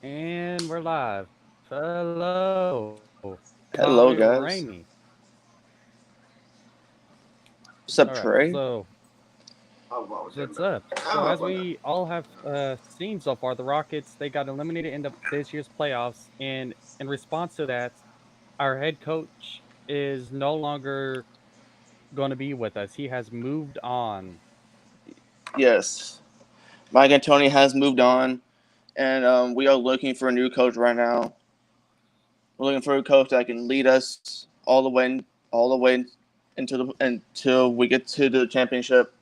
And we're live. Hello, Tommy Hello, guys. Rainey. What's All up, right, Trey? what's up? So, as we all have seen so far, the Rockets they got eliminated in this year's playoffs, and in response to that, our head coach is no longer going to be with us. He has moved on. Yes, Mike and Tony has moved on, and we are looking for a new coach right now. We're looking for a coach that can lead us all the way until we get to the championship.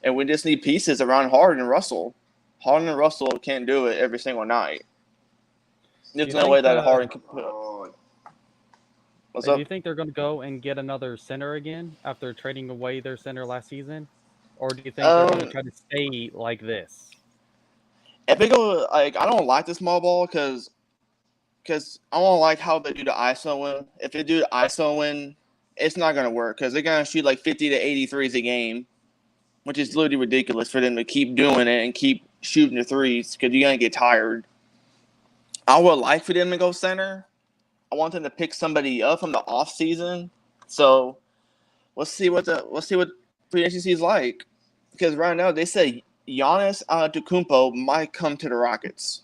And we just need pieces around Harden and Russell. Harden and Russell can't do it every single night. Do There's you no way think? that Harden can put. What's Do you up? think they're going to go and get another center again after trading away their center last season, or do you think they're going to Um, try to stay like this? if they go I don't like the small ball because I don't like how they do the ISO win. If they do the ISO win, it's not gonna work because they're gonna shoot like 50 to 83s a game, which is literally ridiculous for them to keep doing it and keep shooting the threes because you're gonna get tired. I would like for them to go center. I want them to pick somebody up from the off season. So let's see what free agency is like because right now they say Giannis Antetokounmpo might come to the Rockets.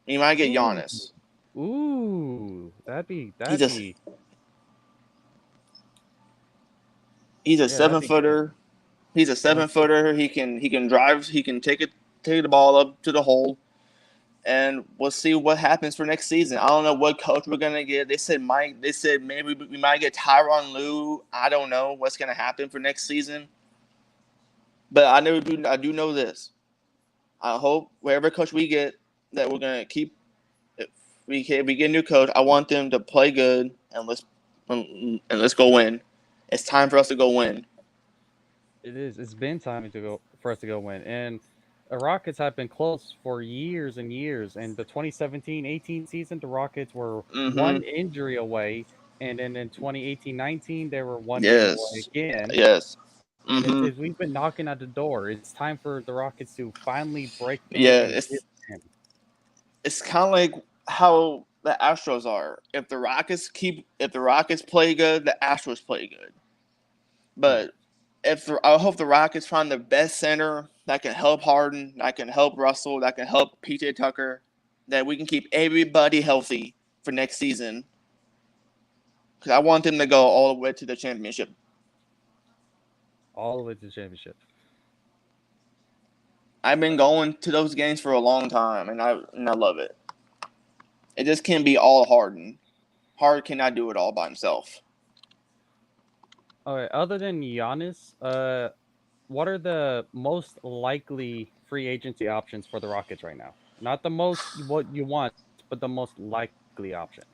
He might get Ooh, Giannis. ooh, He's that'd a be he's a yeah, that'd seven be good. footer. He's a Well, 7 footer. He can drive. He can take the ball up to the hole, and we'll see what happens for next season. I don't know what coach we're gonna get. They said Mike. They said maybe we might get Tyronn Lue. I don't know what's gonna happen for next season, but I know do I do know this. I hope wherever coach we get that we're gonna keep. If we get a new coach, I want them to play good and let's go win. It's time for us to go win. it is. It's been time to go for us to go win, and the Rockets have been close for years and years. And the 2017-18 season, the Rockets were Mm-hmm. one injury away, and then in 2018-19, they were one win away Yes. again. Yes. And Mm-hmm. we've been knocking at the door. It's time for the Rockets to finally break through Yeah. and get him. It's kind of like how the Astros are. If the Rockets play good, the Astros play good. Hmm. But I hope the Rockets find the best center that can help Harden, that can help Russell, that can help PJ Tucker, that we can keep everybody healthy for next season. Because I want them to go all the way to the championship. All the way to the championship. I've been going to those games for a long time, and I love it. It just can't be all Harden. Harden cannot do it all by himself. All right. Other than Giannis, what are the most likely free agency options for the Rockets right now? Not the most what you want, but the most likely options.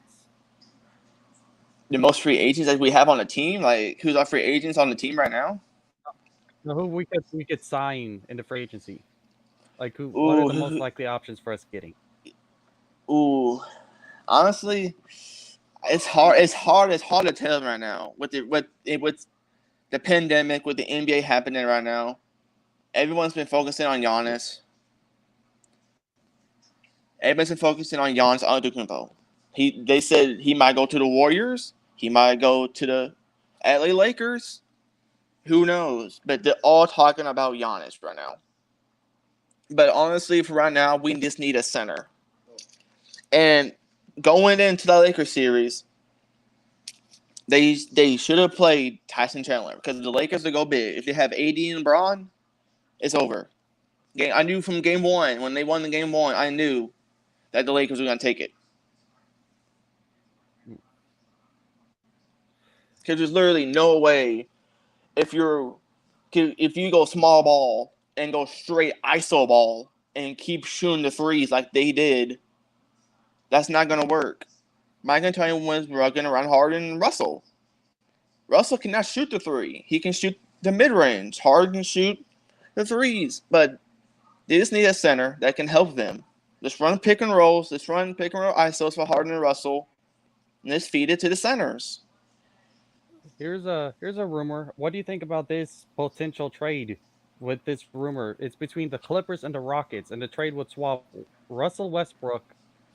The most free agents that we have on the team, like who's our free agents on the team right now? So who we could sign in the free agency? Like who? What are Ooh, the most likely options for us getting? ooh. Honestly, it's hard. It's hard. It's hard to tell right now with the pandemic, with the NBA happening right now. Everyone's been focusing on Giannis. Everyone's been focusing on Giannis Antetokounmpo. They said he might go to the Warriors. He might go to the LA Lakers. Who knows? But they're all talking about Giannis right now. But honestly, for right now, we just need a center. And going into the Lakers series, they should have played Tyson Chandler because the Lakers will go big. If they have AD and LeBron, it's over. I knew from game one when they won the game one, I knew that the Lakers were going to take it because there's literally no way if you go small ball and go straight ISO ball and keep shooting the threes like they did, that's not going to work. Mike D'Antoni was rugging around Harden and Russell. Russell cannot shoot the three. He can shoot the mid range. Harden can shoot the threes, but they just need a center that can help them. Just run pick and rolls. Just run pick and roll ISOs for Harden and Russell, and just feed it to the centers. Here's a rumor. What do you think about this potential trade? With this rumor, it's between the Clippers and the Rockets, and the trade would swap Russell Westbrook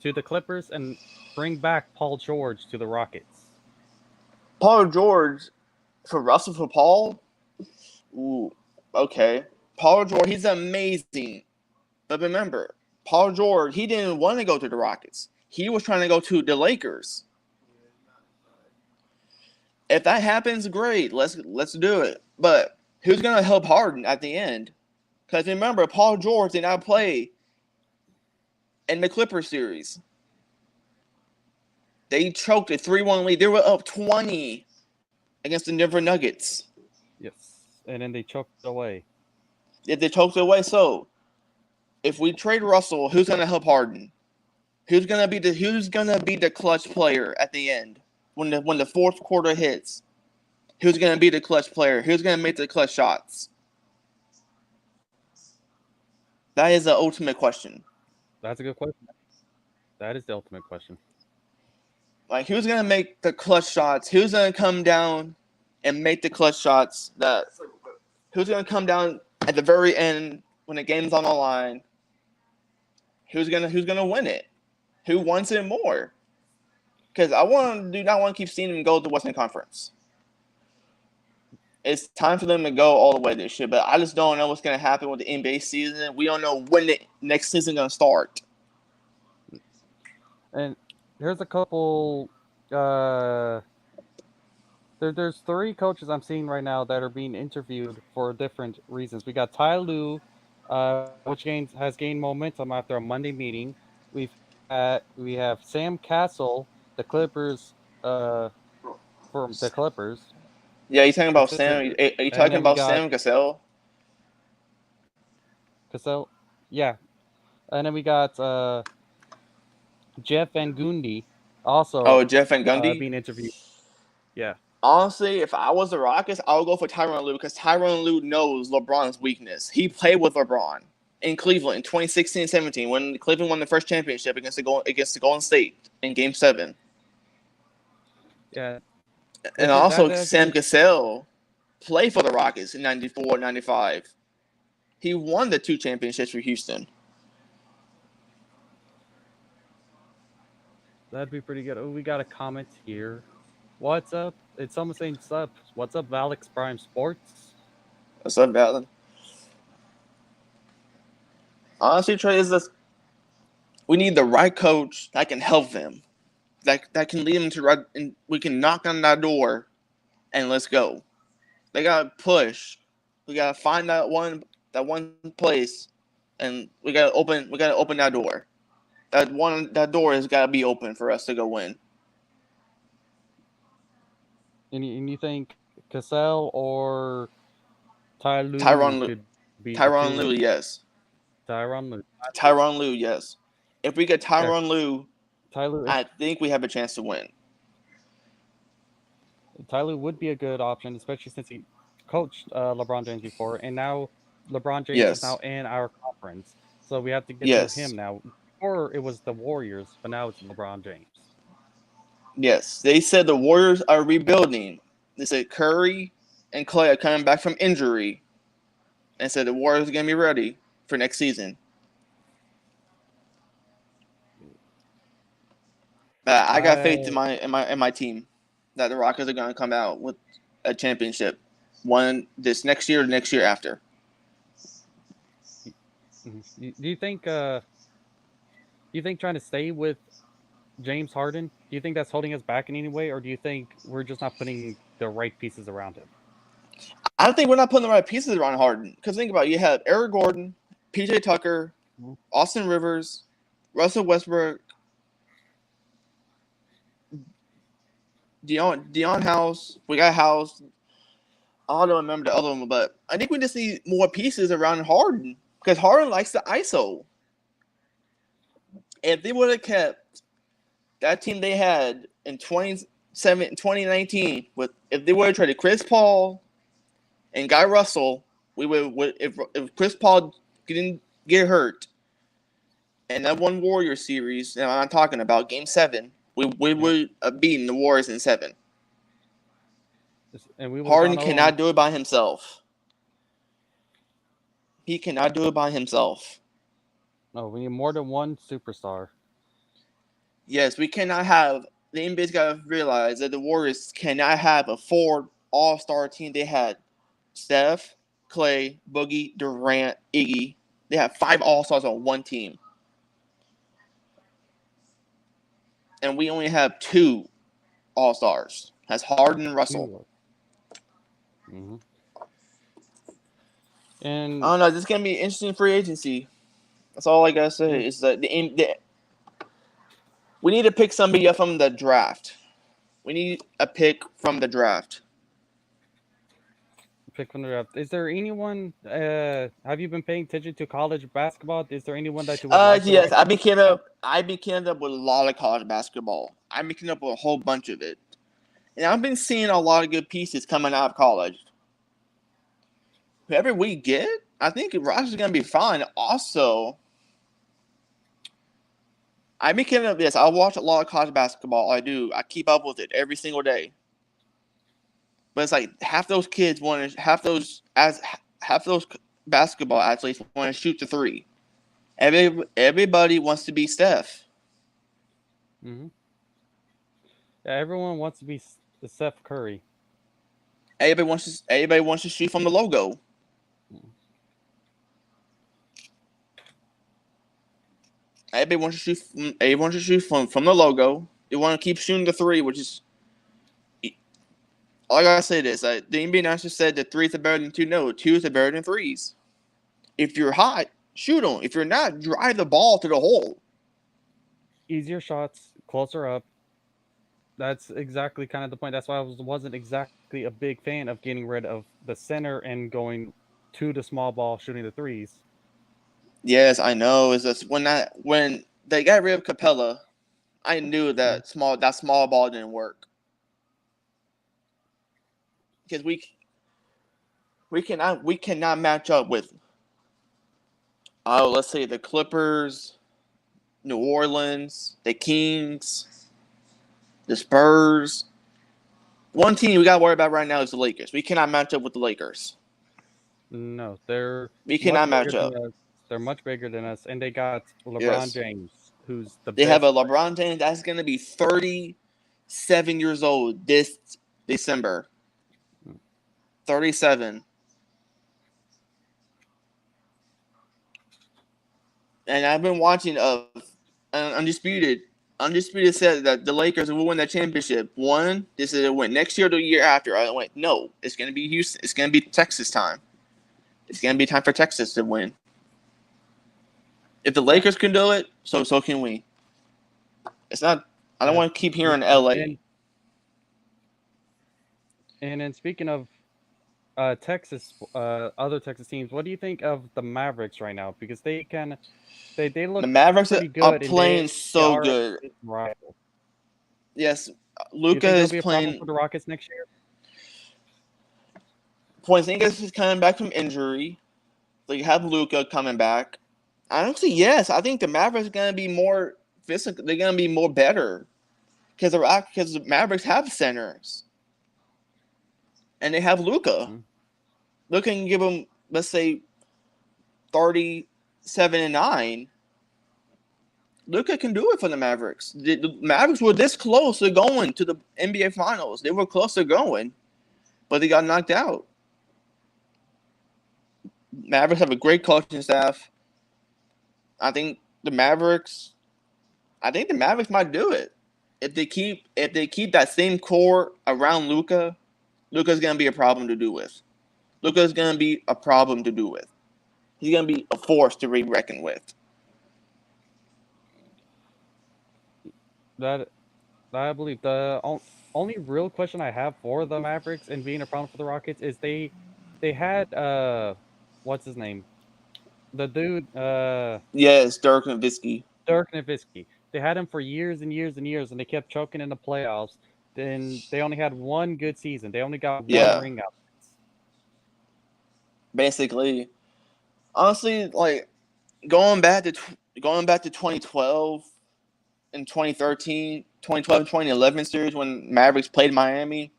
to the Clippers and bring back Paul George to the Rockets. Paul George for Russell for Paul? Ooh, okay. Paul George, he's amazing. But remember, Paul George, he didn't want to go to the Rockets. He was trying to go to the Lakers. If that happens, great. Let's do it. But who's going to help Harden at the end? Because remember, Paul George did not play in the Clippers series. They choked a 3-1 lead. They were up 20 against the Denver Nuggets. Yes, and then they choked away. If they choked away, so if we trade Russell, who's going to help Harden? Who's going to be the clutch player at the end when the fourth quarter hits? Who's going to be the clutch player? Who's going to make the clutch shots? That is the ultimate question. That's a good question. That is the ultimate question. Like, who's going to make the clutch shots? Who's going to come down and make the clutch shots? Who's going to come down at the very end when the game's on the line? Who's gonna win it? Who wants it more? Because I do not want to keep seeing them go to the Western Conference. It's time for them to go all the way this year, but I just don't know what's going to happen with the NBA season. We don't know when the next season is going to start. And here's a couple. There's 3 coaches I'm seeing right now that are being interviewed for different reasons. We got Ty Lue, which has gained momentum after a Monday meeting. We have Sam Castle, the Clippers, from the Clippers. Yeah, you're talking about Sam. Are you talking about Sam Cassell? Cassell, yeah. And then we got Jeff Van Gundy, also. Oh, Jeff Van Gundy being interviewed. Yeah. Honestly, if I was the Rockets, I would go for Tyronn Lue because Tyronn Lue knows LeBron's weakness. He played with LeBron in Cleveland in 2016-17 when Cleveland won the first championship against the Golden State in Game 7. Yeah. And also, Sam Cassell played for the Rockets in 94-95. He won the 2 championships for Houston. That'd be pretty good. Oh, we got a comment here. What's up? It's someone saying sup. What's up, Alex Prime Sports? What's up, Valen? Honestly, Trey, we need the right coach that can help them. That can lead them to right, and we can knock on that door and let's go. They gotta push. We gotta find that one place, and we gotta open that door. That door has gotta be open for us to go win. And you think Cassell or Tyronn Lue? Tyronn Lue, yes. Tyronn Lue, yes. If we get Tyronn Lue, I think we have a chance to win. Ty Lue would be a good option, especially since he coached LeBron James before, and now LeBron James is now in our conference, so we have to get to him now. Before it was the Warriors, but now it's LeBron James. Yes, they said the Warriors are rebuilding. They said Curry and Clay are coming back from injury, and said the Warriors are gonna be ready for next season. I got faith in my team that the Rockets are gonna come out with a championship, one this next year or next year after. Do you think trying to stay with James Harden, do you think that's holding us back in any way, or do you think we're just not putting the right pieces around him? I don't think we're not putting the right pieces around Harden. Because think about it, you have Eric Gordon, PJ Tucker, Austin Rivers, Russell Westbrook, Deion House. We got House. I don't remember the other one, but I think we just need more pieces around Harden because Harden likes the ISO. If they would have kept that team they had in 2019, if they would have traded Chris Paul and Guy Russell, we would if Chris Paul didn't get hurt and that one Warrior series, and I'm talking about Game 7, we would have beaten the Warriors in 7. And Harden cannot do it by himself. He cannot do it by himself. No, we need more than one superstar. Yes, we cannot have the NBA's got to realize that the Warriors cannot have a 4 all-star team. They had Steph, Clay, Boogie, Durant, Iggy. They have 5 all-stars on one team, and we only have 2 all-stars. That's Harden and Russell. Mm-hmm. I And don't know. This is gonna be an interesting free agency. That's all I gotta say. Is that we need to pick somebody up from the draft. We need a pick from the draft. pick from the draft. Is there anyone? Have you been paying attention to college basketball? Is there anyone that you would like? Yes, I've been keeping up with a lot of college basketball. I've been keeping up with a whole bunch of it, and I've been seeing a lot of good pieces coming out of college. Whoever we get, I think the roster is gonna be fine. Also, I've been keeping up. Yes, I watch a lot of college basketball. I do. I keep up with it every single day. But it's like half those basketball athletes want to shoot the three. Everybody wants to be Steph. Mm-hmm. Yeah, everyone wants to be the Steph Curry. Everybody wants to shoot from the logo. Everybody wants to shoot from the logo. They want to keep shooting the three, which is all I gotta say. This the NBA announcer said that threes are better than 2. No, 2s are better than 3s. If you're hot, shoot them. If you're not, drive the ball to the hole. Easier shots, closer up. That's exactly kind of the point. That's why I wasn't exactly a big fan of getting rid of the center and going to the small ball, shooting the threes. Yes, I know. It's just when they got rid of Capella, I knew that small ball didn't work because we cannot match up with let's say the Clippers, New Orleans, the Kings, the Spurs. One team we got to worry about right now is the Lakers. We cannot match up with the Lakers. No, we cannot match up. They're much bigger than us, and they got LeBron James, who's the best. They have a LeBron James that's going to be 37 years old this December. 37. And I've been watching Undisputed. Undisputed said that the Lakers will win that championship. They said it went next year or the year after. I went, no, it's going to be Houston. It's going to be Texas time. It's going to be time for Texas to win. If the Lakers can do it, so can we. It's not. I don't want to keep hearing LA. And then speaking of Texas, other Texas teams, what do you think of the Mavericks right now? Because they look. The Mavericks are playing so good. Rival. Yes, Luka is be a playing problem for the Rockets next year. Porzingis is coming back from injury. So you have Luka coming back. I don't see. Yes, I think the Mavericks are going to be more physical. They're going to be more better because the Mavericks have centers, and they have Luka. Mm-hmm. Luka can give them, let's say, 37 and 9. Luka can do it for the Mavericks. The Mavericks were this close to going to the NBA Finals. They were close to going, but they got knocked out. Mavericks have a great coaching staff. I think the Mavericks might do it. If they keep that same core around Luka, Luka's gonna be a problem to do with. Luka's gonna be a problem to do with. He's gonna be a force to be reckoned with. That I believe. The only real question I have for the Mavericks and being a problem for the Rockets is they had what's his name? The dude yes, Dirk Nowitzki. Dirk Nowitzki. They had him for years and years and years, and they kept choking in the playoffs. Then they only had one good season. They only got one ring out. Basically, honestly, like going back to 2012 and 2013, 2012 and 2011 series when Mavericks played Miami.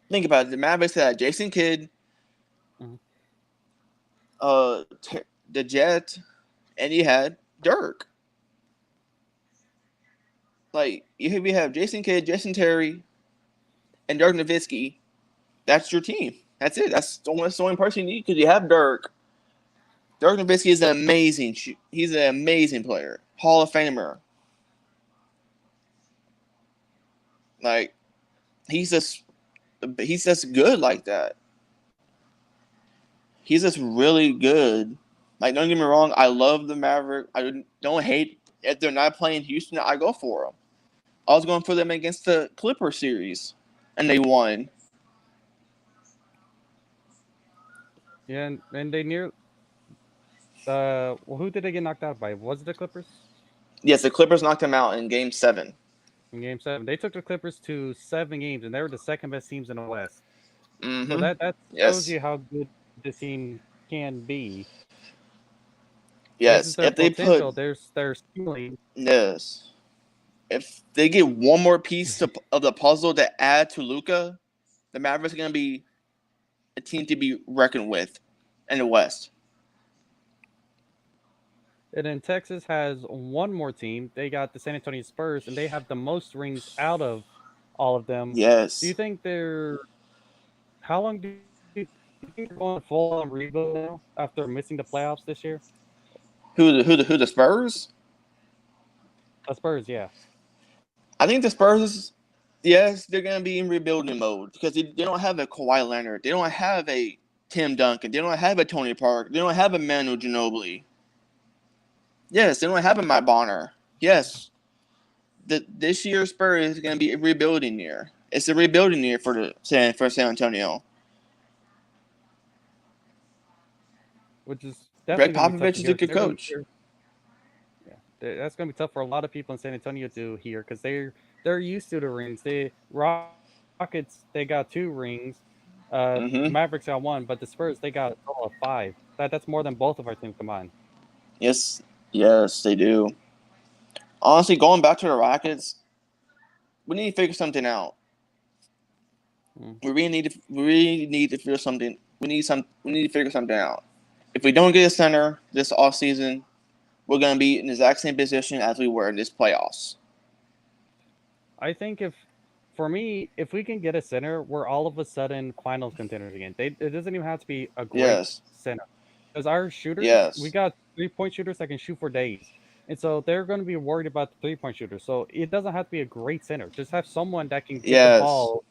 Think about it. The Mavericks had Jason Kidd, the Jet, and you had Dirk. Like if you have Jason Kidd, Jason Terry, and Dirk Nowitzki, that's your team. That's it. That's the only person you need because you have Dirk. Dirk Nowitzki is he's an amazing player, Hall of Famer. Like he's just good like that. He's just really good. Like don't get me wrong, I love the Maverick. I don't hate if they're not playing Houston. I go for them. I was going for them against the Clipper series, and they won. Yeah, and they near. Well, who did they get knocked out by? Was it the Clippers? Yes, the Clippers knocked them out in Game 7. In Game 7, they took the Clippers to 7 games, and they were the second best teams in the West. Mm-hmm. So that yes. shows you how good this team can be. Yes, if they put their ceiling. Yes, if they get one more piece of the puzzle to add to Luka, the Mavericks are going to be a team to be reckoned with in the West. And then Texas has one more team. They got the San Antonio Spurs, and they have the most rings out of all of them. Yes. Do you think they're? How long do you think they're going full on rebuild now after missing the playoffs this year? Who the Spurs? The Spurs, yeah. I think the Spurs, yes, they're going to be in rebuilding mode because they don't have a Kawhi Leonard. They don't have a Tim Duncan. They don't have a Tony Parker. They don't have a Manu Ginobili. Yes, they don't have a Matt Bonner. Yes, this year's Spurs is going to be a rebuilding year. It's a rebuilding year for San Antonio. Which is Greg Popovich is a good coach. Yeah, that's going to be tough for a lot of people in San Antonio to hear because they're used to the rings. The Rockets, they got 2 rings. Mavericks got 1, but the Spurs, they got a total of 5. That's more than both of our teams combined. Yes, they do. Honestly, going back to the Rockets, we need to figure something out. We really need to figure something. We need to figure something out. If we don't get a center this offseason, we're going to be in the exact same position as we were in this playoffs. I think if we can get a center, we're all of a sudden finals contenders again. It doesn't even have to be a great center. Because our shooters, we got 3-point shooters that can shoot for days. And so they're going to be worried about the 3-point shooters. So it doesn't have to be a great center. Just have someone that can get the ball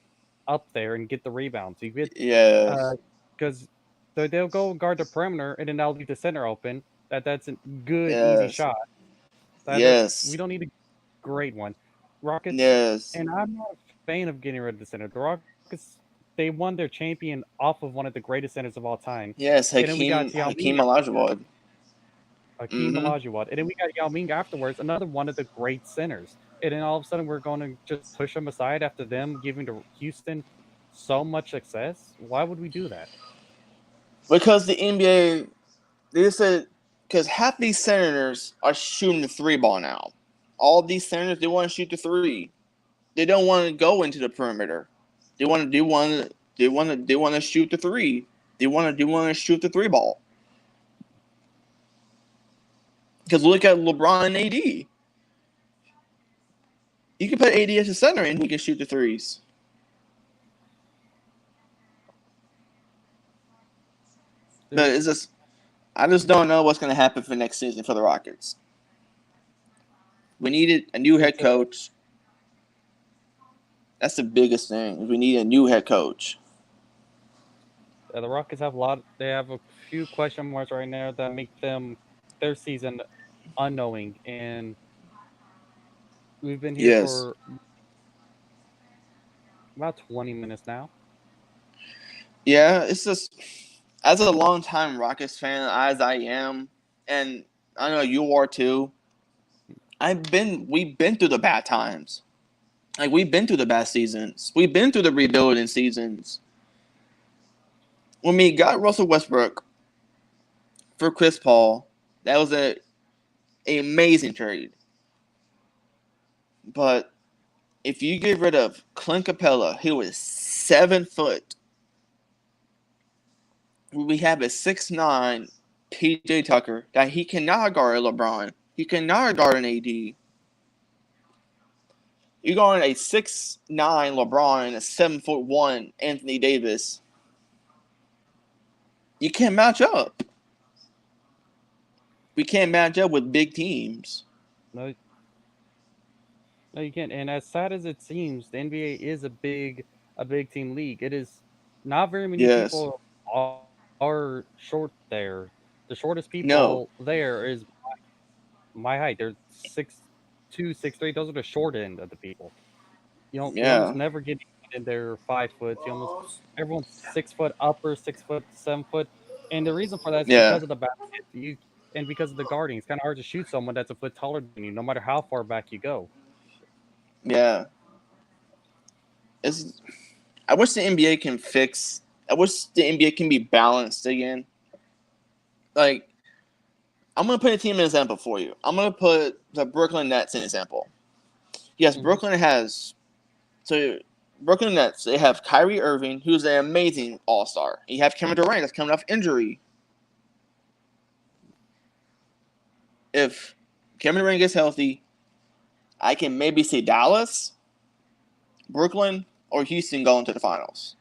up there and get the rebounds. You get because they'll go guard the perimeter and then they'll leave the center open. That's a good easy shot. We don't need a great one. Rockets. And I'm not a fan of getting rid of the center. The Rockets, they won their champion off of one of the greatest centers of all time. Yes, Hakeem Olajuwon. Hakeem Olajuwon. And then we got Yao Ming afterwards, another one of the great centers. And then all of a sudden we're going to just push them aside after them giving to Houston so much success. Why would we do that? Because the NBA, they said, because half these senators are shooting the 3 ball now. All these senators, they want to shoot the 3. They don't want to go into the perimeter. They want to shoot the 3. They want to shoot the 3 ball. Because look at LeBron and AD. You can put AD as a center and he can shoot the 3s. But I just don't know what's going to happen for next season for the Rockets. We needed a new head coach. That's the biggest thing. We need a new head coach. The Rockets have they have a few question marks right now that make their season unknowing, and we've been here for about 20 minutes now. Yeah, it's just as a longtime Rockets fan, as I am, and I know you are too. We've been through the bad times. Like we've been through the bad seasons. We've been through the rebuilding seasons. When we got Russell Westbrook for Chris Paul, that was an amazing trade. But if you get rid of Clint Capella, he was 7 foot. We have a 6'9" PJ Tucker that he cannot guard LeBron. He cannot guard an AD. you're going a 6'9" LeBron and a 7'1" Anthony Davis. You can't match up. We can't match up with big teams. No, no, you can't. And as sad as it seems, the NBA is a big team league. It is not very many Yes. people are short there. The shortest No. people there is my height. They're 6'2", 6'3". Those are the short end of the people. You almost Yeah. never get in their 5 foot. Everyone's 6 foot upper, 6 foot, 7 foot, and the reason for that is Yeah. because of the basket. And because of the guarding. It's kind of hard to shoot someone that's a foot taller than you, no matter how far back you go. Yeah. I wish the NBA can fix. I wish the NBA can be balanced again. Like, I'm gonna put a team in example for you. I'm gonna put the Brooklyn Nets in example. Yes, Brooklyn has. So Brooklyn Nets, they have Kyrie Irving, who's an amazing all-star. You have Kevin Durant, that's coming off injury. If Kevin Durant gets healthy, I can maybe see Dallas, Brooklyn, or Houston going to the finals.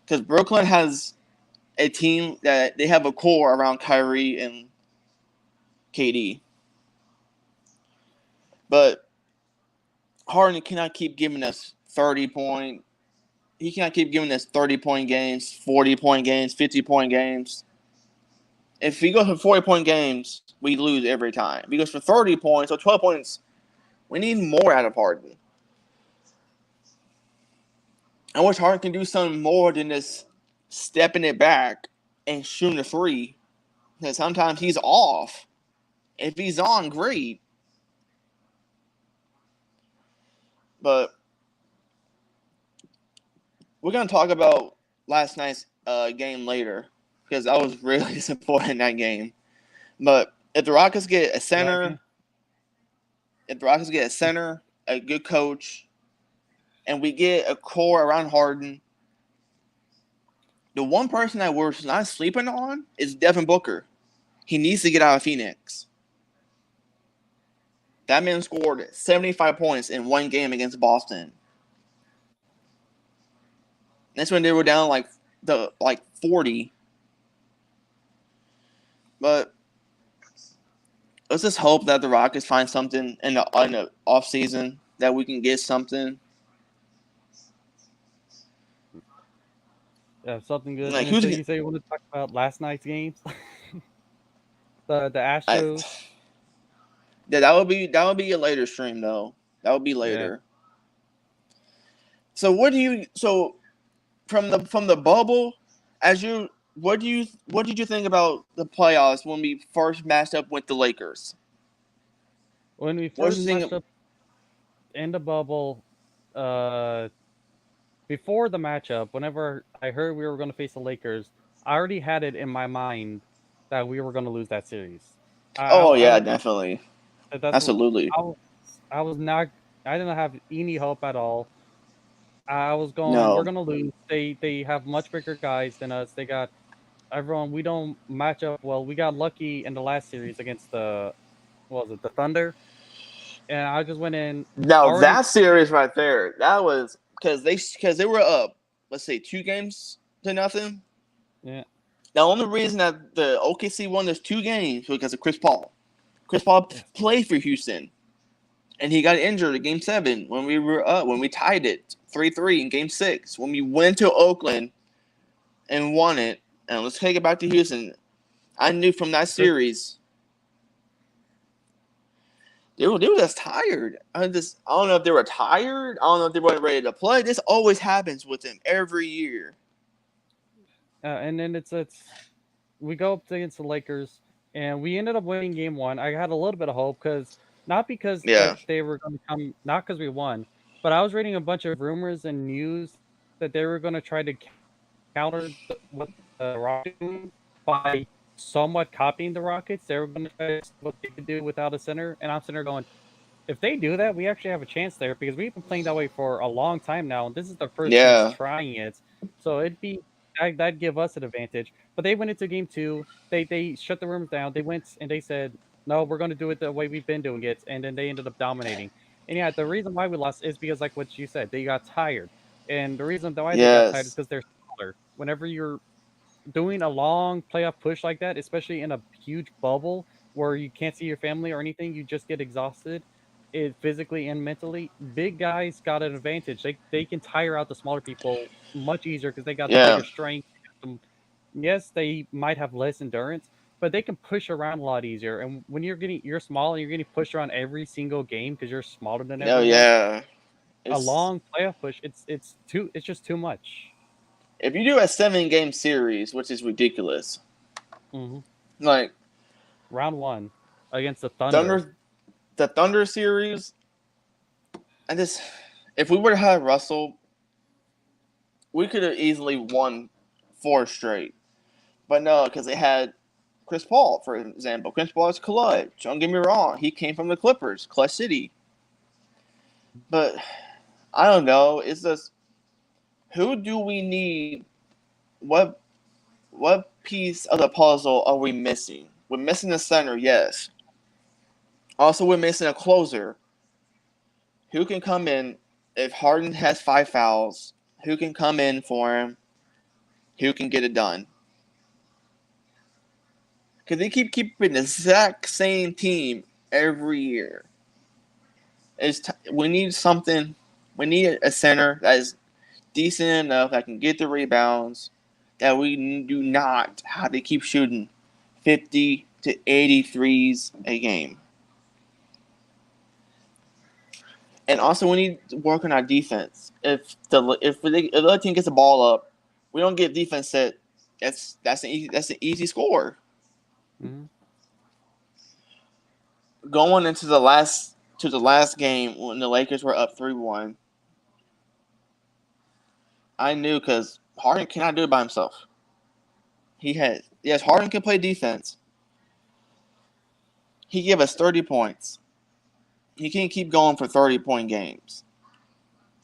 Because Brooklyn has a team that they have a core around Kyrie and KD. But Harden cannot keep giving us 30-point. He cannot keep giving us 30-point games, 40-point games, 50-point games. If he goes for 40-point games, we lose every time. If he goes for 30 points or 12 points, we need more out of Harden. I wish Harden can do something more than just stepping it back and shooting a three. Because sometimes he's off. If he's on, great. But we're going to talk about last night's game later. Because I was really disappointed in that game. But if the Rockets get a center, a good coach, and we get a core around Harden, the one person that we're not sleeping on is Devin Booker. He needs to get out of Phoenix. That man scored 75 points in one game against Boston. That's when they were down like 40. But let's just hope that the Rockets find something in the off season that we can get something. Yeah, something good. Like, And so you say you want to talk about last night's games? the Astros. That would be a later stream though. That would be later. Yeah. So from the bubble, what did you think about the playoffs when we first matched up with the Lakers? When we first matched up in the bubble, before the matchup, whenever I heard we were going to face the Lakers, I already had it in my mind that we were going to lose that series. Definitely. Absolutely. I didn't have any hope at all. I was going, we're going to lose. They have much bigger guys than us. They got everyone. We don't match up well. We got lucky in the last series against the Thunder? And I just went in. Now that series right there, that was because they were up, let's say 2-0. Yeah. The only reason that the OKC won those 2 games was because of Chris Paul. Chris Paul played for Houston, and he got injured in Game 7 when we were up, when we tied it 3-3 in Game 6, when we went to Oakland and won it. And let's take it back to Houston. I knew from that series they were just tired. I don't know if they were tired. I don't know if they weren't ready to play. This always happens with them every year. And then it's we go up against the Lakers, and we ended up winning Game 1. I had a little bit of hope not because they were going to come, not because we won, but I was reading a bunch of rumors and news that they were going to try to counter what the Rockets do by somewhat copying the Rockets. They were going to try what they could do without a center, and I'm sitting there going, if they do that, we actually have a chance there because we've been playing that way for a long time now, and this is the first chance trying it. So that'd give us an advantage. But they went into Game 2. They shut the rumors down. They went and they said, no, we're going to do it the way we've been doing it, and then they ended up dominating. And yeah, the reason why we lost is because, like what you said, they got tired, and the reason why they got tired is Yes. because they're smaller. Whenever you're doing a long playoff push like that, especially in a huge bubble where you can't see your family or anything, you just get exhausted, physically and mentally. Big guys got an advantage. They can tire out the smaller people much easier because they got the Yeah. bigger strength. Yes, they might have less endurance, but they can push around a lot easier. And when you're small and you're getting pushed around every single game because you're smaller than Oh everyone, yeah. a It's long playoff push, it's just too much. if you do a 7-game series, which is ridiculous. Hmm. Like Round one against the Thunder. Thunder, the Thunder series, and this, if we would have had Russell, we could have easily won 4 straight. But no, because they had Chris Paul, for example. Chris Paul is clutch. Don't get me wrong. He came from the Clippers, Clutch City. But I don't know. It's just who do we need? What piece of the puzzle are we missing? We're missing a center, yes. Also, we're missing a closer who can come in if Harden has 5 fouls. Who can come in for him? Who can get it done? Because they keep keeping the exact same team every year. We need something. We need a center that is decent enough that can get the rebounds. That we do not have to keep shooting 50 to 83s a game. And also, we need to work on our defense. If the other team gets the ball up, we don't get defense set. That's an easy score. Mm-hmm. Going into the last game when the Lakers were up 3-1, I knew because Harden cannot do it by himself. Harden can play defense. He gave us 30 points. He can't keep going for 30-point games.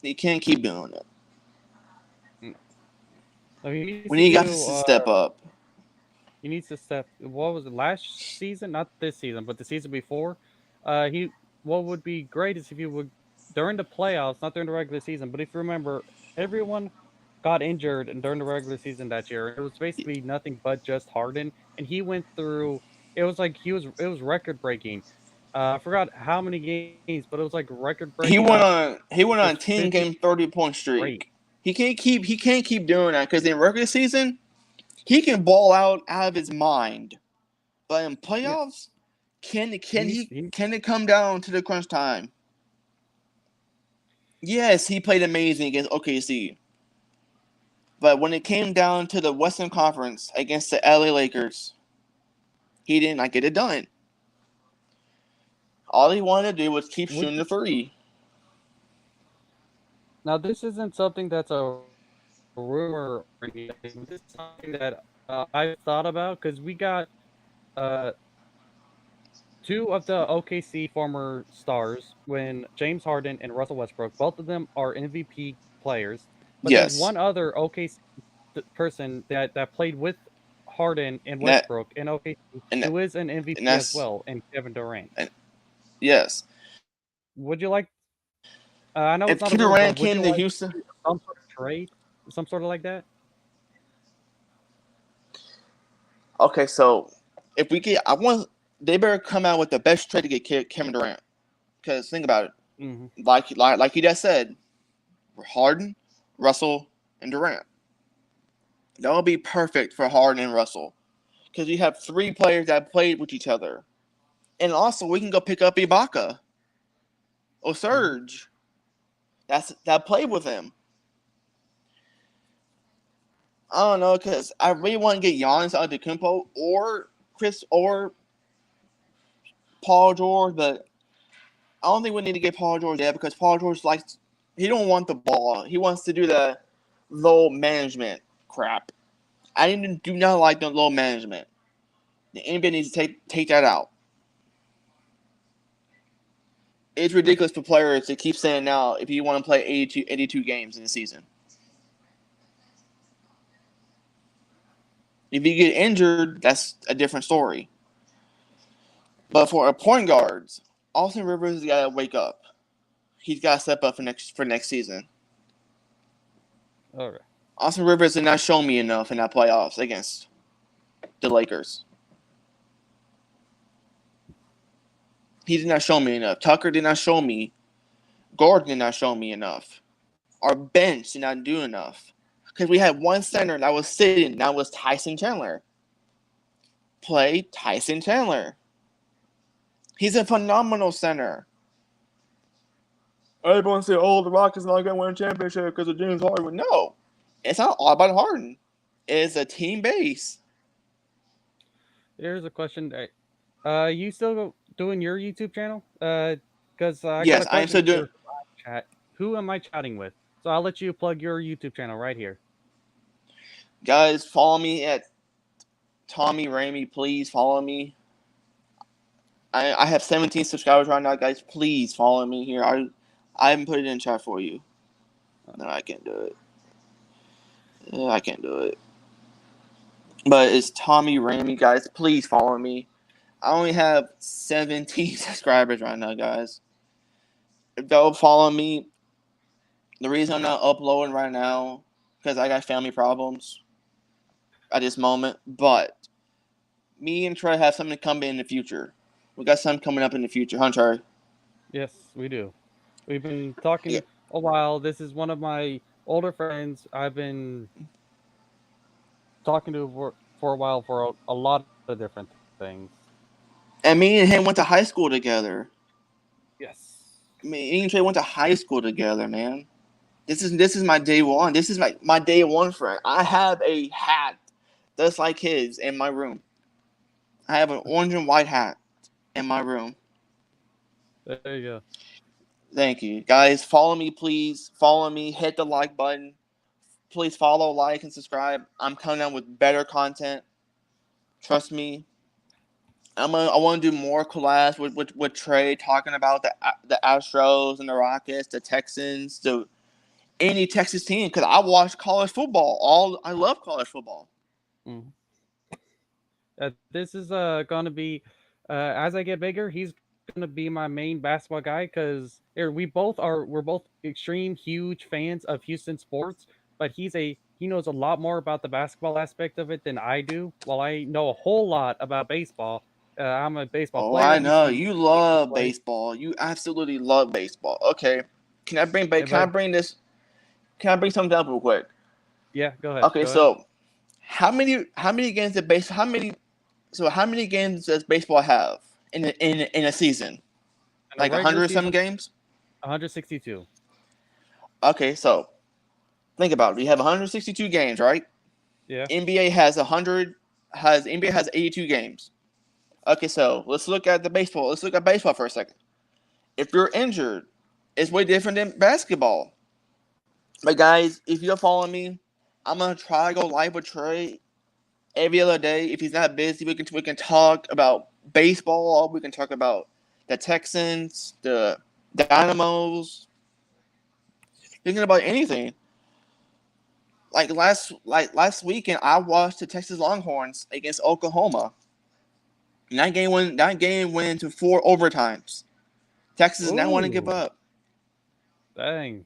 He can't keep doing it. So he needs We to need guys do. to step up. He needs to step. What was it last season? Not this season, but the season before. He. What would be great is if you would during the playoffs, not during the regular season, but if you remember, everyone got injured and during the regular season that year. It was basically nothing but just Harden, and he went through. It was like it was record breaking. I forgot how many games, but it was like record He breaking. went on a Just 10-game 30-point great. streak. He can't keep doing that because in regular season he can ball out of his mind, but in Yeah, playoffs, can he it come down to the crunch time? Yes, he played amazing against OKC, but when it came down to the Western Conference against the LA Lakers, he did not get it done. All he wanted to do was keep would shooting you the three. now this isn't something that's a rumor or anything. This is something that I've thought about because we got uh, two of the OKC former stars when James Harden and Russell Westbrook. Both of them are MVP players, but there's Yes, one other OKC person that played with Harden and and that Westbrook in OKC and that, who is an and MVP as that's well, and Kevin Durant. and yes. Would you like? I know it's If not a Kevin rumor, but Durant would came you to like Houston, some sort of trade, some sort of like that? okay, so if we get, they better come out with the best trade to get Kevin Durant. Because think about it, Hmm. like you just said, Harden, Russell, and Durant. That would be perfect for Harden and Russell because you have 3 players that played with each other, and also we can go pick up Ibaka or Hmm. Serge. That played with him. I don't know because I really want to get Giannis Antetokounmpo or Chris or Paul George, but I don't think we need to get Paul George yet because Paul George he don't want the ball. He wants to do the low management crap. I do not like the low management. The NBA needs to take that out. It's ridiculous for players to keep saying now if you want to play 82 games in a season. If you get injured, that's a different story. But for a point guards, Austin Rivers has got to wake up. He's got to step up for next season. All right. Austin Rivers did not show me enough in that playoffs against the Lakers. He did not show me enough. Tucker did not show me. Gordon did not show me enough. Our bench did not do enough. Because we had one center that was sitting. That was Tyson Chandler. Play Tyson Chandler. He's a phenomenal center. Everyone say, "Oh, the Rockets not going to win a championship because of James Harden." No, it's not all about Harden. It's a team base. Here's a question. You still doing your YouTube channel? Because I Yes, got a I am still question doing. for chat. Who am I chatting with? So I'll let you plug your YouTube channel right here. Guys, follow me at Tommy Ramey. Please follow me. I have 17 subscribers right now, guys. Please follow me here. I haven't put it in chat for you. No, I can't do it. I can't do it. But it's Tommy Ramey, guys. Please follow me. I only have 17 subscribers right now, guys. If they'll follow me, the reason I'm not uploading right now because I got family problems at this moment. But me and Trey have something coming in the future. We got something coming up in the future, huh, Trey? Yes, we do. We've been talking a while. This is one of my older friends. I've been talking to for a while for a lot of different things. And me and him went to high school together. Yes. Me and Trey went to high school together, man. This is my day one. This is my day one friend. I have a hat just like his in my room. I have an orange and white hat in my room. There you go. Thank you. Guys, follow me, please. Follow me. Hit the like button. Please follow, like, and subscribe. I'm coming out with better content. Trust me. I want to do more collabs with Trey talking about the Astros and the Rockets, the Texans, any Texas team because I watch college football. I love college football. Mm-hmm. This is going to be as I get bigger. He's going to be my main basketball guy because we're both extreme huge fans of Houston sports. But he knows a lot more about the basketball aspect of it than I do. While I know a whole lot about baseball, I'm a baseball Oh, player. I know you love baseball. You absolutely love baseball. Okay, can I bring something up real quick? Yeah, go ahead. Okay, so how many games how many games does baseball have in a season? Like 100 some games? 162. Okay, so think about it. We have 162 games, right? Yeah. NBA has 82 games. Okay, so let's look at baseball. Let's look at baseball for a second. If you're injured, it's way different than basketball. But guys, if you're following me, I'm gonna try to go live with Trey every other day. If he's not busy, we can talk about baseball. We can talk about the Texans, the Dynamos. Thinking about anything. Like last weekend, I watched the Texas Longhorns against Oklahoma. And that game went into 4 overtimes. Texas did not want to give up. Dang.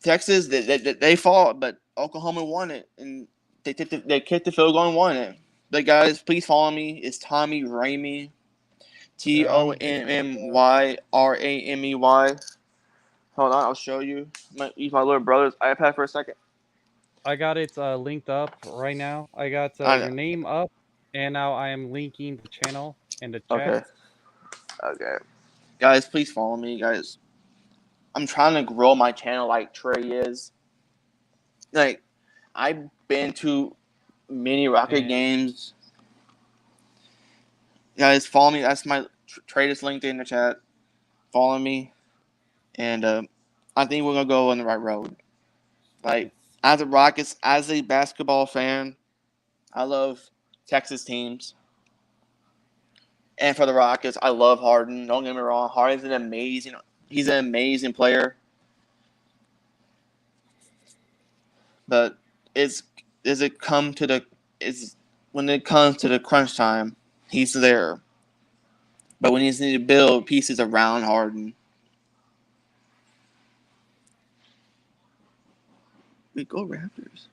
Texas, they fought, but Oklahoma won it, and they kicked the field goal and won it. But guys, please follow me. It's Tommy Ramey, TOMMYRAMEY. Hold on, I'll show you. I'm gonna use my little brother's iPad for a second. I got it linked up right now. I got your name up, and now I am linking the channel and the chat. Okay. Guys, please follow me, guys. I'm trying to grow my channel like Trey is. Like, I've been to many Rocket games. Guys, follow me. That's my Trey is linked in the chat. Follow me. And I think we're going to go on the right road. Like, as a Rockets, as a basketball fan, I love Texas teams. And for the Rockets, I love Harden. Don't get me wrong. Harden's he's an amazing player. But when it comes to the crunch time, he's there. But we need to build pieces around Harden. We go Raptors.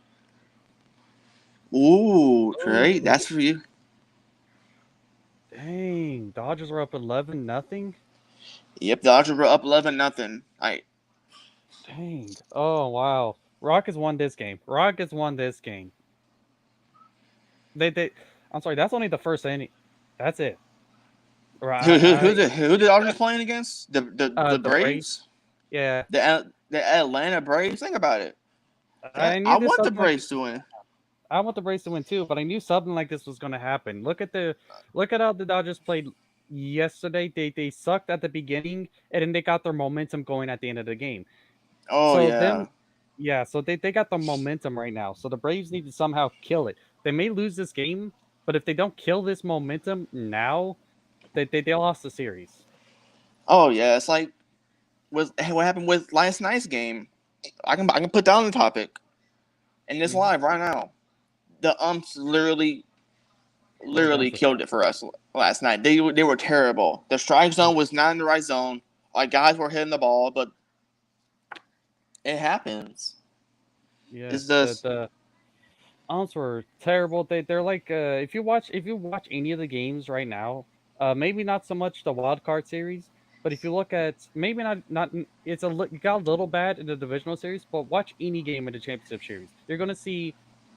Ooh, Trey, that's for you. Dang, Dodgers were up 11-0. Yep, Dodgers were up 11-0. Dang. Oh wow. Rockets won this game. They. I'm sorry. That's only the first inning. That's it. Who the Dodgers playing against? The The Braves. Braves? Yeah. The Atlanta Braves? Think about it. I knew I this want the something like Braves to win. I want the Braves to win too, but I knew something like this was going to happen. Look at how the Dodgers played yesterday. They sucked at the beginning, and then they got their momentum going at the end of the game. Oh So yeah. them, yeah. So they got the momentum right now. So the Braves need to somehow kill it. They may lose this game, but if they don't kill this momentum now, they lost the series. Oh yeah. It's like what happened with last night's game. I can put down the topic in this live right now. The umps literally killed it for us last night. They were terrible. The strike zone was not in the right zone. Like guys were hitting the ball, but it happens. Yeah, It's just the umps were terrible. They're like if you watch any of the games right now, maybe not so much the wild card series, but if you look at maybe not it got a little bad in the divisional series, but watch any game in the championship series, you're gonna see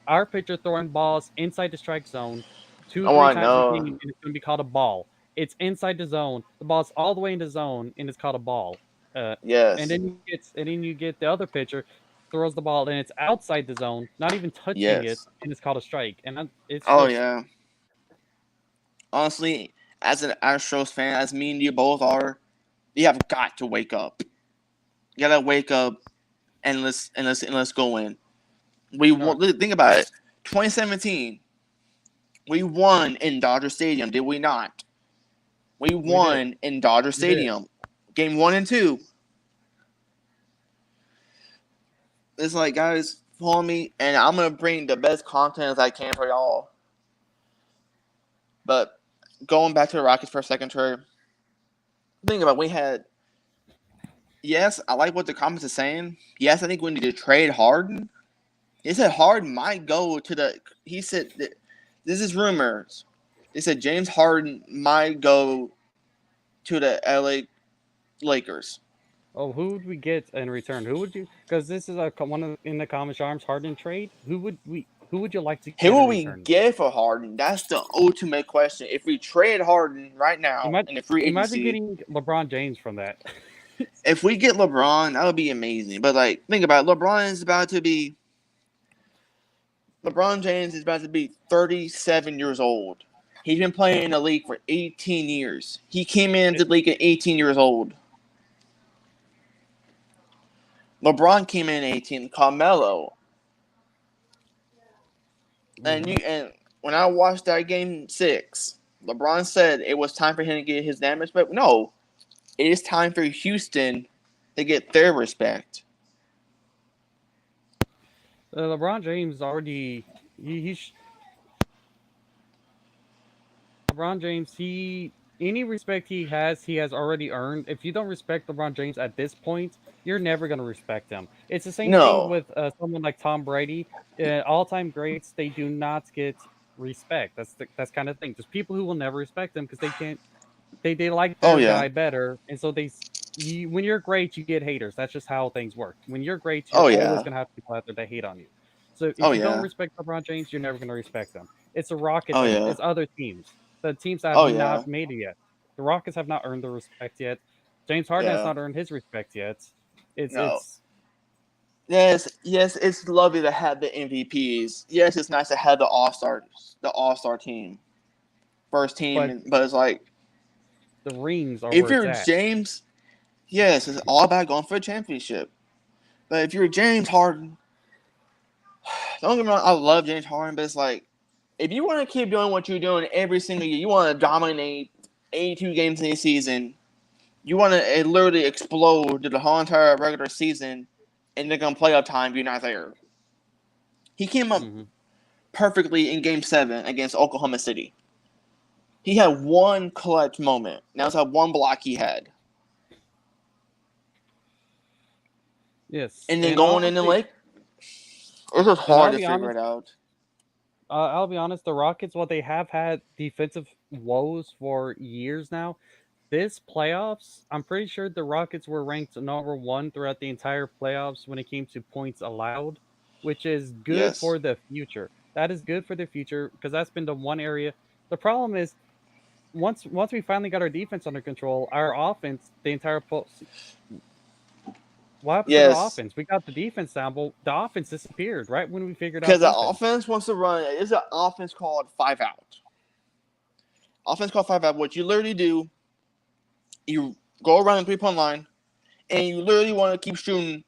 our pitcher throwing balls inside the strike zone two oh three I times a know. game, and it's gonna be called a ball. It's inside the zone, the ball's all the way in the zone, and it's called a ball. Uh, and Yes. then you get the other pitcher throws the ball and it's outside the zone, not even touching it, Yes. and it's called a strike. And it's Oh just yeah. Honestly, as an Astros fan, as me and you both are, you have got to wake up. You gotta wake up and let's go in. Think about it. 2017, we won in Dodger Stadium, did we not? We won in Dodger Stadium. Game 1 and 2. It's like, guys, follow me, and I'm gonna bring the best content as I can for y'all. But going back to the Rockets for a second, Trey. Think about it, we had. Yes, I like what the comments are saying. Yes, I think we need to trade Harden. He said Harden might go to the. He said this is rumors. They said James Harden might go to the LA Lakers. oh, who would we get in return? Who would you? Because this is one of in the Common Arms Harden trade. Who would you like to Who get in will we return? get for Harden? That's the ultimate question. If we trade Harden right now in the free Imagine agency, getting LeBron James from that. if we get LeBron, that would be amazing. But like, think about it. LeBron James is about to be 37 years old. He's been playing in the league for 18 years. He came into the league at 18 years old. LeBron came in at 18. Carmelo. And when I watched that game 6, LeBron said it was time for him to get his damage. But no, it is time for Houston to get their respect. LeBron James already he's LeBron James, any respect he has already earned. If you don't respect LeBron James at this point, you're never going to respect him. It's the same thing No. with someone like Tom Brady. All-time greats, they do not get respect. That's kind of thing. There's people who will never respect them because they can't. They like their guy better, and so when you're great, you get haters. That's just how things work. When you're great, you're always going to have people out there that hate on you. So if you don't respect LeBron James, you're never going to respect them. It's the Rockets and it's other teams. The teams that have not made it yet. The Rockets have not earned the respect yet. James Harden has not earned his respect yet. It's Yes, it's lovely to have the MVPs. Yes, it's nice to have the All-Star team, first team. But it's like the rings are. If you're James, yes, it's all about going for a championship. But if you're James Harden, don't get me wrong, I love James Harden, but it's like if you want to keep doing what you're doing every single year, you want to dominate 82 games in a season, you want to literally explode to the whole entire regular season, and they're going to playoff time, you're not there. He came up perfectly in Game 7 against Oklahoma City. He had one clutch moment. That was that one block he had. Yes, And then and going in the honestly, lake, it was and hard to figure it out. I'll be honest. The Rockets, while they have had defensive woes for years now, this playoffs, I'm pretty sure the Rockets were ranked number one throughout the entire playoffs when it came to points allowed, which is good Yes. for the future. That is good for the future because that's been the one area. The problem is once we finally got our defense under control, our offense, the entire what happened to the Yes. offense? We got the defense down, but the offense disappeared right when we figured out Because the defense. offense wants to run. It's an offense called 5-out. Offense called 5-out. What you literally do, you go around the 3-point line, and you literally want to keep shooting.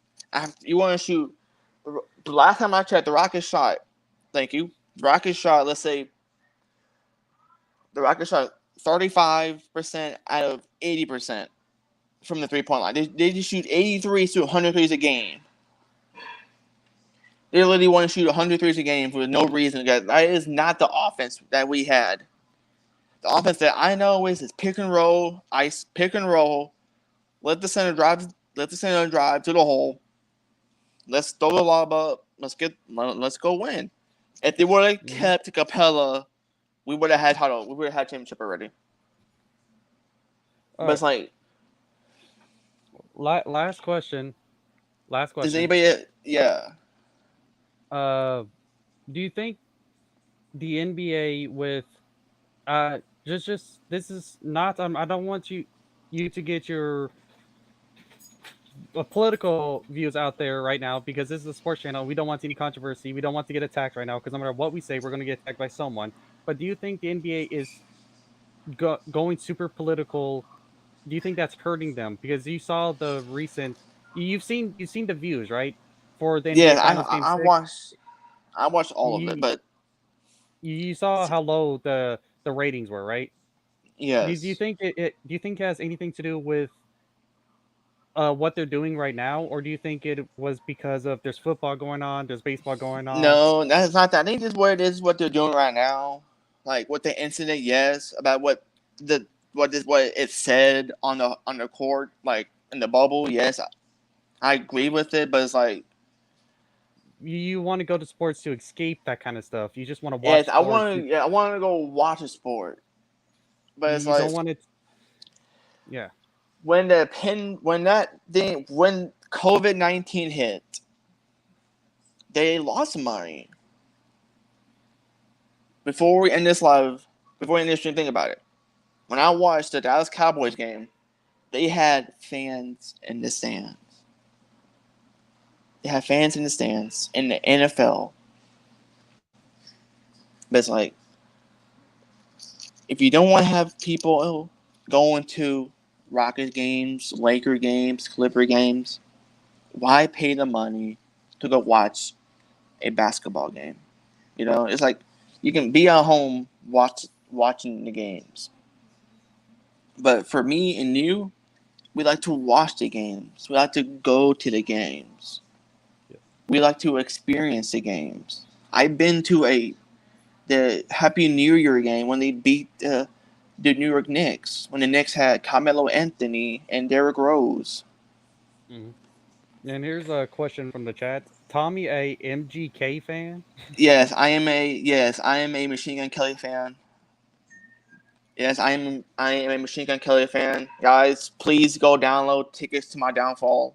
You want to shoot. The last time I checked, the Rockets shot. Thank you. The Rockets shot. Let's say the Rockets shot 35% out of 80% from the 3-point line. They just shoot 83 to 100 threes a game. They literally want to shoot 100 threes a game for no reason. That is not the offense that we had. The offense that I know is pick and roll, ice pick and roll. Let the center drive. Let the center drive to the hole. Let's throw the lob up. Let's go win. If they would have kept Capella, we would have had title. We would have had championship already. But it's like last question. Last question. Does anybody? Yeah. Do you think the NBA with just this is not I don't want you to get your political views out there right now because this is a sports channel. We don't want any controversy. We don't want to get attacked right now because no matter what we say, we're going to get attacked by someone. But do you think the NBA is going super political? Do you think that's hurting them? Because you saw the recent, you've seen the views, right? For the NBA Yeah, Finals Game 6. I watched all of it, but You saw how low the ratings were, right? yes. Do you think do you think it has anything to do with what they're doing right now, or do you think it was because of there's football going on, there's baseball going on? No, that's not that. I think this is what it is. What they're doing right now, like with the incident, yes, about what it said on the court, like in the bubble. Yes, I agree with it, but it's like You want to go to sports to escape that kind of stuff. You just want to watch yes, sports. I want to go watch a sport, but it's You like don't want it. Yeah. when COVID-19 hit, they lost money. Before we end this stream, think about it. When I watched the Dallas Cowboys game, they had fans in the stands. They had fans in the stands in the NFL. But it's like, if you don't want to have people going to Rocket games, Laker games, Clipper games, why pay the money to go watch a basketball game? You know, it's like you can be at home watching the games. But for me and you, we like to watch the games. We like to go to the games. Yeah. We like to experience the games. I've been to the Happy New Year game when they beat the New York Knicks, when the Knicks had Carmelo Anthony and Derrick Rose. Mm-hmm. And here's a question from the chat. Tommy, a MGK fan? Yes, I am a Machine Gun Kelly fan. Yes, I am a Machine Gun Kelly fan. Guys, please go download Tickets to My Downfall.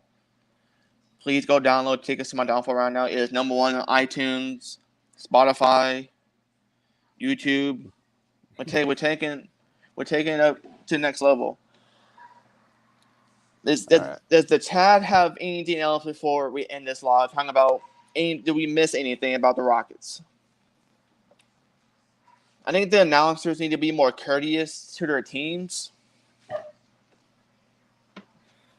Please go download Tickets to My Downfall right now. It is number 1 on iTunes, Spotify, YouTube. We're taking it up to the next level. Does the chat have anything else before we end this live? Talking about did we miss anything about the Rockets? I think the announcers need to be more courteous to their teams.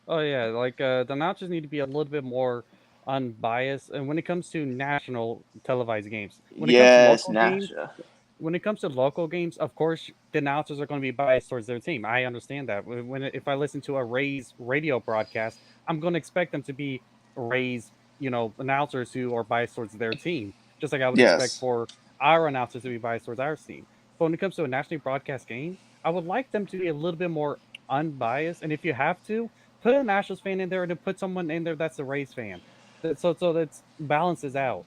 Oh yeah, like the announcers need to be a little bit more unbiased, and when it comes to national televised games, when it comes to local games, of course the announcers are going to be biased towards their team. I understand that. If I listen to a Rays radio broadcast, I'm going to expect them to be Rays, announcers who are biased towards their team, just like I would expect for our announcers to be biased towards our team. but when it comes to a nationally broadcast game, I would like them to be a little bit more unbiased. And if you have to, put a Nationals fan in there and then put someone in there that's a Rays fan. So that balances out.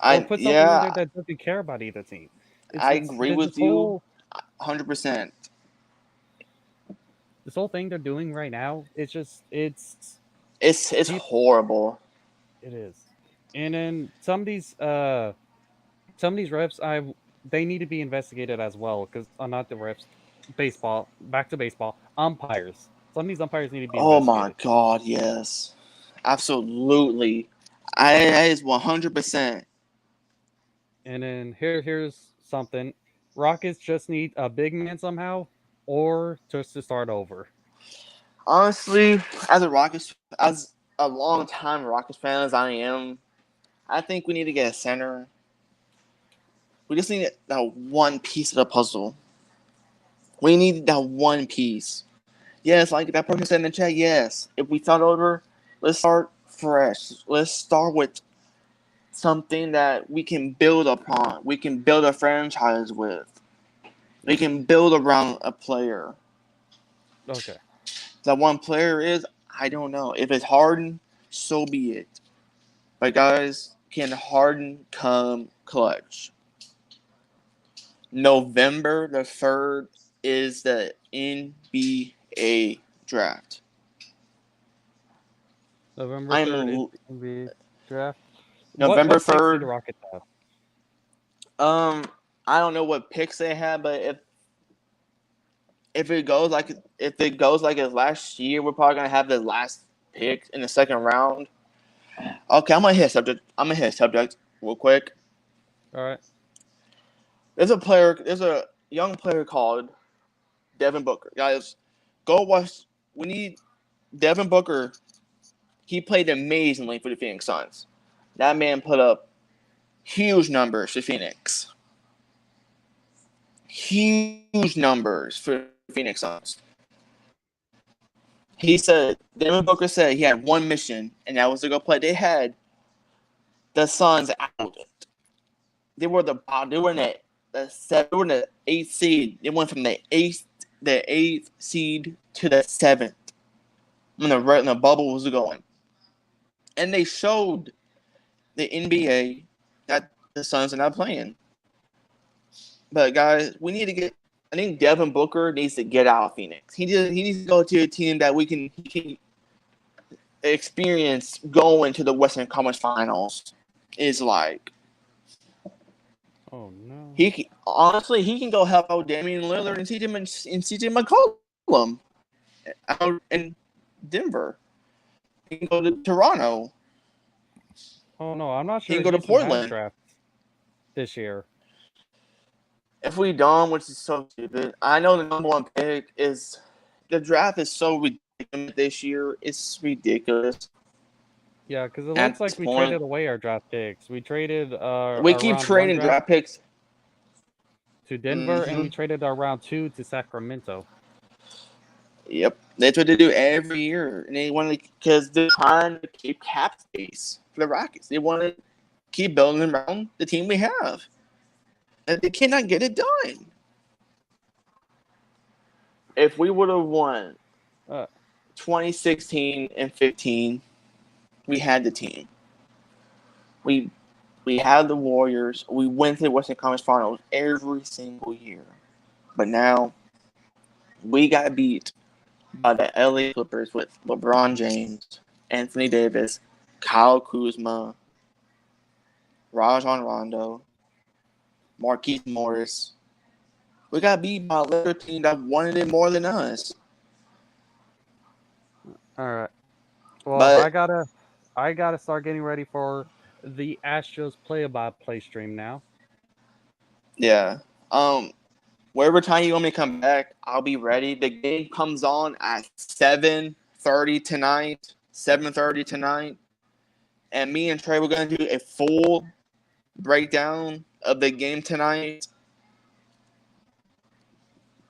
Or put someone in there Yeah, that doesn't care about either team. I It's agree with this you, whole 100%. thing they're doing right now. It's just It's peop- horrible. it is. And then some of these refs they need to be investigated as well because not the refs, baseball, back to baseball, umpires. Some of these umpires need to be Oh my investigated. God, yes, absolutely. That is 100%. And then here's something. Rockets just need a big man somehow or just to start over. Honestly, as a long time Rockets fan as I am, I think we need to get a center. We just need that one piece of the puzzle. We need that one piece. Yes, like that person said in the chat. Yes, if we start over, let's start fresh. Let's start with something that we can build upon. We can build a franchise with. We can build around a player. Okay. That one player is, I don't know. If it's Harden, so be it. But guys, can Harden come clutch? November the 3rd is the NBA draft. November 3rd is I'm the NBA draft. November What picks do the 3rd. Rockets have? I don't know what picks they have, but if it goes like it last year, we're probably gonna have the last pick in the second round. Okay, I'm gonna hit subject real quick. All right. There's a young player called Devin Booker. Guys, go watch. We need Devin Booker. He played amazingly for the Phoenix Suns. That man put up huge numbers for Phoenix. Huge numbers for Phoenix Suns. Devin Booker said he had one mission, and that was to go play. They had the Suns out. They were they were in they were in the eighth seed. They went from the eighth seed to the seventh when the bubble was going, and they showed the NBA that the Suns are not playing. But guys, we need to get. I think Devin Booker needs to get out of Phoenix. He needs to go to a team that he can experience going to the Western Conference Finals. Is like Oh no. honestly he can go help out Damian Lillard and CJ McCollum out in Denver. He can go to Toronto. Oh no, I'm not He sure can go to Houston has Portland. draft this year. If we don't, which is so stupid, I know the number one pick is the draft is so ridiculous this year. It's ridiculous. Yeah, because it At looks like this we point, traded away our draft picks. We traded we our keep round one trading draft picks. to Denver, and we Mm-hmm. traded our round 2 to Sacramento. Yep, that's what they do every year, and they want to because they're trying to keep cap space for the Rockets. They want to keep building around the team we have, and they cannot get it done. If we would have won 2016 and 15, we had the team. We had the Warriors. We went to the Western Conference Finals every single year, but now we got beat by the LA Clippers with LeBron James, Anthony Davis, Kyle Kuzma, Rajon Rondo, Marquise Morris. We got beat by a lesser team that wanted it more than us. All right. Well, But I gotta start getting ready for the Astros play-by-play stream now. yeah, whatever time you want me to come back, I'll be ready. The game comes on at 7:30 tonight. 7:30 tonight, and me and Trey we're gonna do a full breakdown of the game tonight.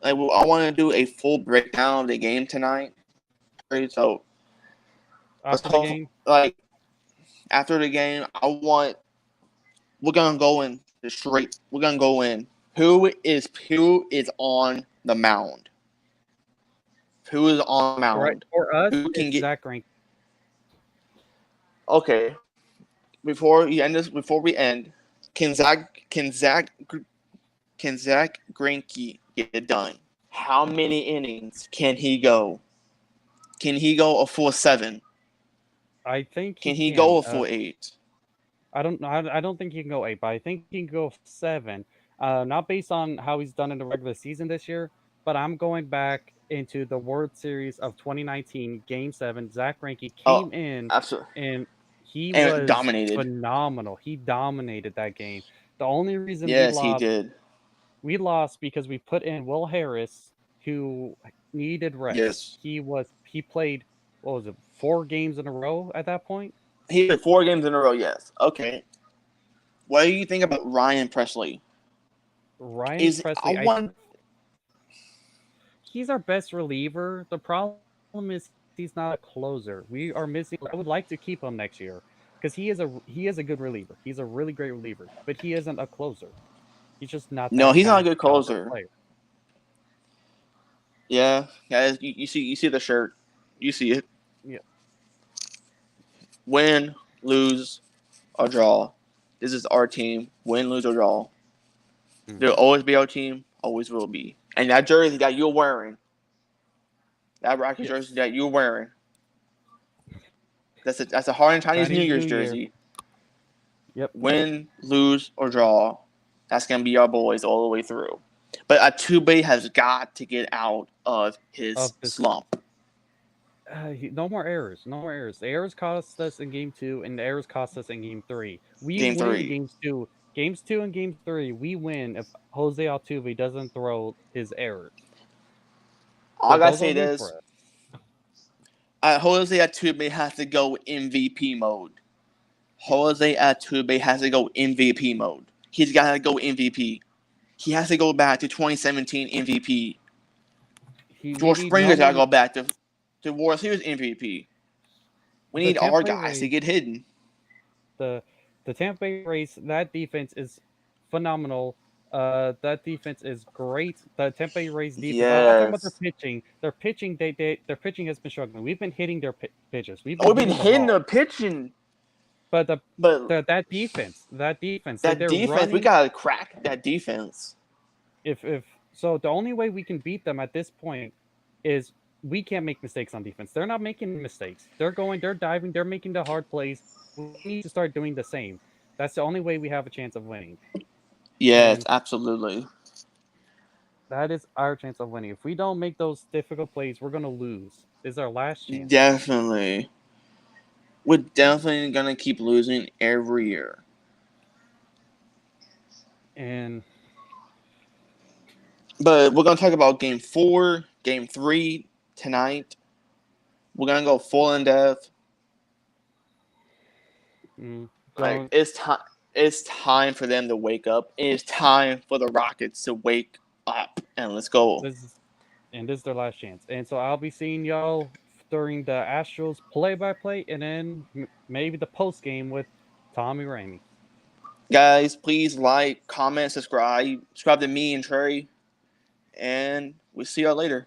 I want to do a full breakdown of the game tonight. So After the game, after the game, we're gonna go in straight. We're gonna go in Who is on the mound? Who is on the mound? Right, for us, Who can it's get? Zach Greinke. Okay. Before we end, can Zach Greinke get it done? How many innings can he go? Can he go a full 7? I think Can he he go can. a full 8? I don't think he can go 8, but I think he can go 7. Not based on how he's done in the regular season this year, but I'm going back into the World Series of 2019, Game 7. Zach Greinke Oh, came in absolutely. and he And was dominated. phenomenal. He dominated that game. The only reason Yes, he did. we lost because we put in Will Harris, who needed rest. Yes. He played, what was it, 4 games in a row at that point? He played 4 games in a row, yes. Okay. What do you think about Ryan Presley? Ryan Presley, he's our best reliever. The problem is he's not a closer. We are missing. I would like to keep him next year because he is a good reliever. He's a really great reliever, but he isn't a closer. He's just not. No, that he's not a kind good of caliber closer. player. Yeah, guys, you see the shirt, you see it. Yeah. Win, lose, or draw. This is our team. Win, lose, or draw. There'll always be our team. Always will be. And that jersey that you're wearing, that Rocket jersey that you're wearing, that's a hard and Chinese New Year's jersey. Yep. Win, lose, or draw. That's gonna be our boys all the way through. But Altuve has got to get out of his slump. No more errors. No more errors. The errors cost us in Game 2, and the errors cost us in Game 3. Game 3. Games 2. Games 2 and Game 3, we win if Jose Altuve doesn't throw his errors. All I gotta say is, Jose Altuve has to go MVP mode. Jose Altuve has to go MVP mode. He's got to go MVP. He has to go back to 2017 MVP. George Springer's got to go back to World Series MVP. We need our guys to get hidden. The Tampa Bay Rays, that defense is phenomenal. That defense is great. The Tampa Bay Rays defense. Yes. I'm talking about their pitching. Their pitching has been struggling. We've been hitting their pitches. We've been hitting their pitching. But that defense, we gotta crack that defense. So the only way we can beat them at this point is we can't make mistakes on defense. They're not making mistakes. They're diving, they're making the hard plays. We need to start doing the same. That's the only way we have a chance of winning. Yes, absolutely. That is our chance of winning. If we don't make those difficult plays, we're gonna lose. This is our last chance. Definitely. We're definitely gonna keep losing every year. But we're gonna talk about Game 4, Game 3 tonight. We're gonna go full in depth. Like it's time for them to wake up. It's time for the Rockets to wake up, and let's go. This is their last chance. And so I'll be seeing y'all during the Astros play-by-play, and then maybe the post game with Tommy Ramey. Guys, please like, comment, subscribe to me and Trey, and we'll see y'all later.